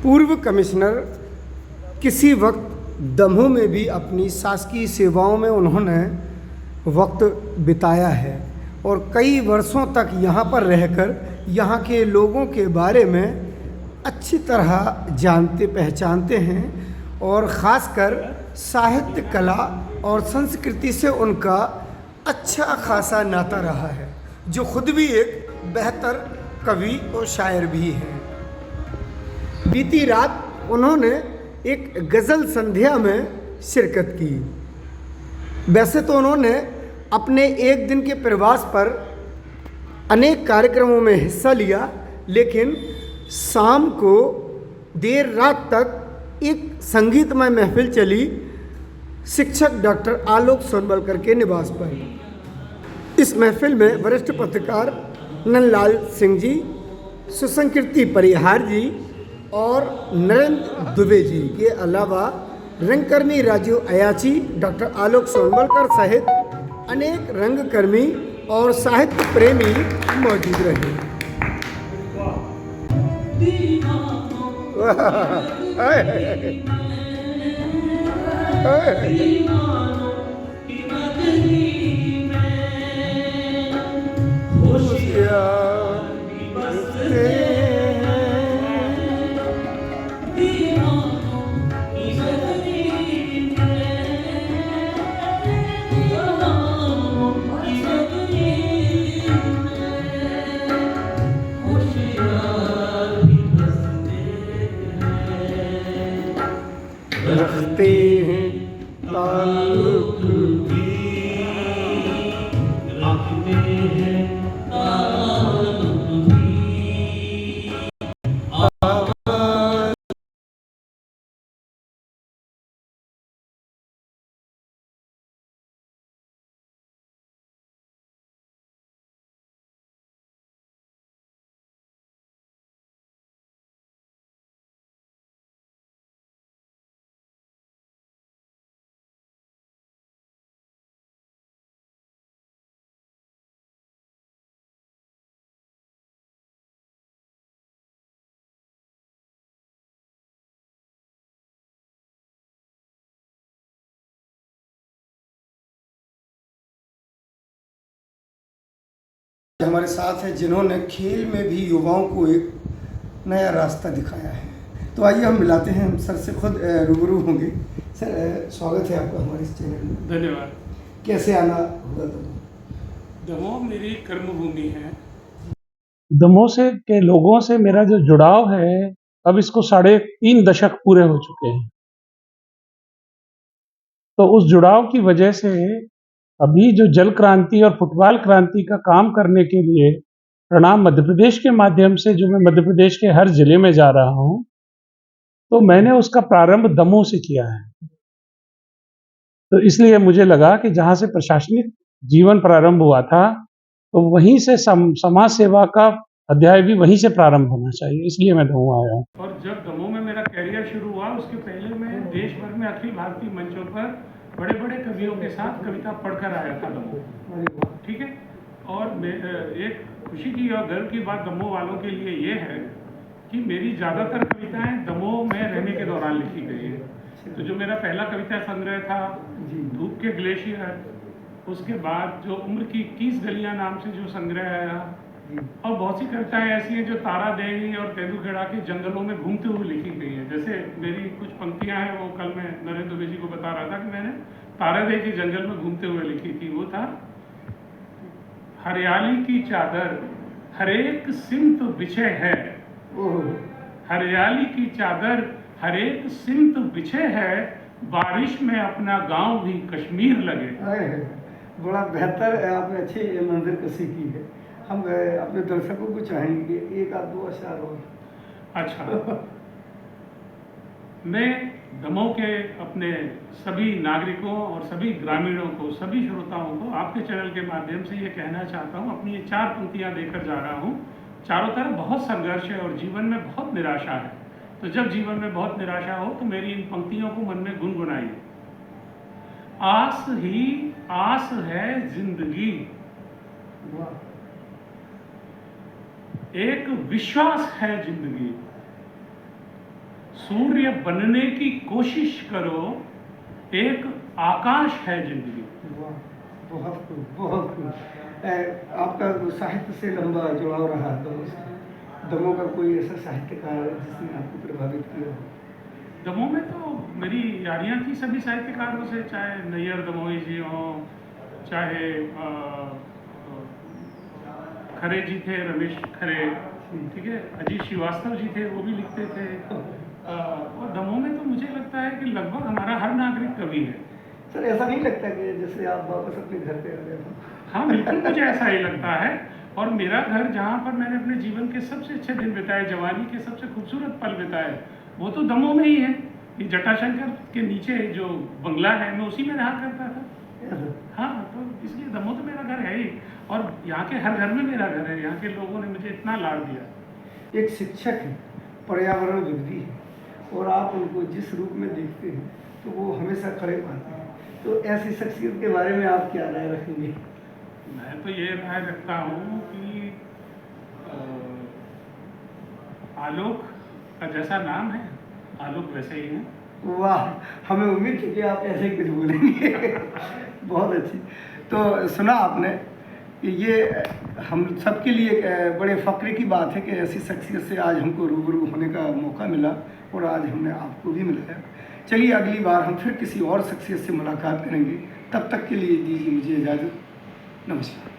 पूर्व कमिश्नर किसी वक्त दमोह में भी अपनी शासकीय सेवाओं में उन्होंने वक्त बिताया है और कई वर्षों तक यहाँ पर रहकर यहाँ के लोगों के बारे में अच्छी तरह जानते पहचानते हैं और ख़ासकर साहित्य कला और संस्कृति से उनका अच्छा खासा नाता रहा है, जो खुद भी एक बेहतर कवि और शायर भी हैं। बीती रात उन्होंने एक गज़ल संध्या में शिरकत की। वैसे तो उन्होंने अपने एक दिन के प्रवास पर अनेक कार्यक्रमों में हिस्सा लिया, लेकिन शाम को देर रात तक एक संगीतमय महफिल चली शिक्षक डॉक्टर आलोक सोनवलकर के निवास पर। इस महफिल में वरिष्ठ पत्रकार नंदलाल सिंह जी, सुसंकृति परिहार जी और नरेंद्र दुबे जी के अलावा रंगकर्मी राजू अयाची, डॉक्टर आलोक सोनवलकर सहित अनेक रंगकर्मी और साहित्य प्रेमी मौजूद रहे। रखते हैं ताल्लुक भी रखते हैं ताल्लुक भी हमारे साथ हैं जिन्होंने खेल में भी युवाओं को एक नया रास्ता दिखाया है। तो आइए हम मिलाते हैं, हम सर से खुद रूबरू होंगे। सर, स्वागत है आपका हमारे इस चैनल में। धन्यवाद। कैसे आना होगा दमोह मेरी कर्मभूमि है। दमोह से के लोगों से मेरा जो जुड़ाव है, अब इसको 3.5 दशक पूरे हो चुके हैं। तो उस जुड़ाव की वजह से अभी जो जल क्रांति और फुटबॉल क्रांति का काम करने के लिए प्रणाम मध्य प्रदेश के माध्यम से जो मैं मध्य प्रदेश के हर जिले में जा रहा हूं, तो मैंने उसका प्रारंभ दमोह से किया है। तो इसलिए मुझे लगा कि जहां से प्रशासनिक जीवन प्रारंभ हुआ था, तो वहीं से समाज सेवा का अध्याय भी वहीं से प्रारंभ होना चाहिए, इसलिए मैं दमोह आया हूँ। और जब दमोह में मेरा कैरियर शुरू हुआ, उसके पहले मैं देश भर में अखिल भारतीय मंचों पर बड़े बड़े कवियों के साथ कविता पढ़कर आया था दमोह। ठीक है। और एक खुशी की और गर्व की बात दमोह वालों के लिए ये है कि मेरी ज़्यादातर कविताएं दमोह में रहने के दौरान लिखी गई है। तो जो मेरा पहला कविता संग्रह था धूप के ग्लेशियर, उसके बाद जो उम्र की 21 गलियां नाम से जो संग्रह आया, और बहुत सी कविताएं ऐसी हैं जो तारा देवी और तेंदुखेड़ा के जंगलों में घूमते हुए लिखी गई हैं। जैसे मेरी कुछ पंक्तियां हैं, वो कल मैं नरेंद्र दुबे जी को बता रहा था कि मैंने तारा देवी के जंगल में घूमते हुए लिखी थी। वो था, हरियाली की चादर हरेक सिमत बिछे है, हरियाली की चादर हरेक सिमत बिछे है, बारिश में अपना गांव भी कश्मीर लगे। बड़ा बेहतर है, आपने अच्छी मंजर कसी की है। हम अपने दर्शकों को चाहेंगे एक आध दो अशार और। अच्छा। मैं दमोह के अपने सभी नागरिकों और सभी ग्रामीणों को, सभी श्रोताओं को आपके चैनल के माध्यम से ये कहना चाहता हूँ, अपनी ये 4 पंक्तियाँ देकर जा रहा हूँ। चारों तरफ बहुत संघर्ष है और जीवन में बहुत निराशा है। तो जब जीवन में बहुत निराशा हो तो मेरी इन पंक्तियों को मन में गुनगुनाइए। आस ही आस है जिंदगी, एक विश्वास है जिंदगी, सूर्य बनने की कोशिश करो, एक आकाश है जिंदगी। वाह, बहुत खूब, बहुत खूब। आपका साहित्य से लंबा जुड़ाव रहा दमों से। दमों का कोई ऐसा साहित्यकार जिसने आपको प्रभावित किया हो? दमोह में तो मेरी यारियां थी सभी साहित्यकारों से, चाहे नैयर दमोही जी हों, चाहे खरे जी थे, रमेश खरे, ठीक है, अजीत श्रीवास्तव जी थे, वो भी लिखते थे। और दमोह में तो मुझे लगता है कि लगभग हमारा हर नागरिक कवि है। सर, ऐसा नहीं लगता कि जैसे आप वापस अपने घर पे आ गए हो? हाँ, बिल्कुल मुझे ऐसा ही लगता है। और मेरा घर, जहाँ पर मैंने अपने जीवन के सबसे अच्छे दिन बिताए, जवानी के सबसे खूबसूरत पल बिताए, वो तो दमोह में ही है। ये जटाशंकर के नीचे जो बंगला है, मैं उसी में रहा करता था। हाँ, तो इसलिए दमोह तो मेरा घर है ही। और यहाँ के हर घर में मेरा घर है। यहाँ के लोगों ने मुझे इतना लाड़ दिया। एक शिक्षक है, पर्यावरणविद है, और आप उनको जिस रूप में देखते हैं तो वो हमेशा खड़े पाते हैं। तो ऐसी शख्सियत के बारे में आप क्या राय रखेंगे? मैं तो ये राय रखता हूँ कि आलोक का जैसा नाम है, आलोक वैसे ही है। वाह, हमें उम्मीद थी कि आप ऐसे ही कुछ बोलेंगे। बहुत अच्छी। तो सुना आपने कि ये हम सबके लिए एक बड़े फ़ख्र की बात है कि ऐसी शख्सियत से आज हमको रूबरू होने का मौका मिला, और आज हमने आपको भी मिलाया। चलिए, अगली बार हम फिर किसी और शख्सियत से मुलाकात करेंगे। तब तक के लिए दीजिए मुझे इजाज़त। नमस्कार।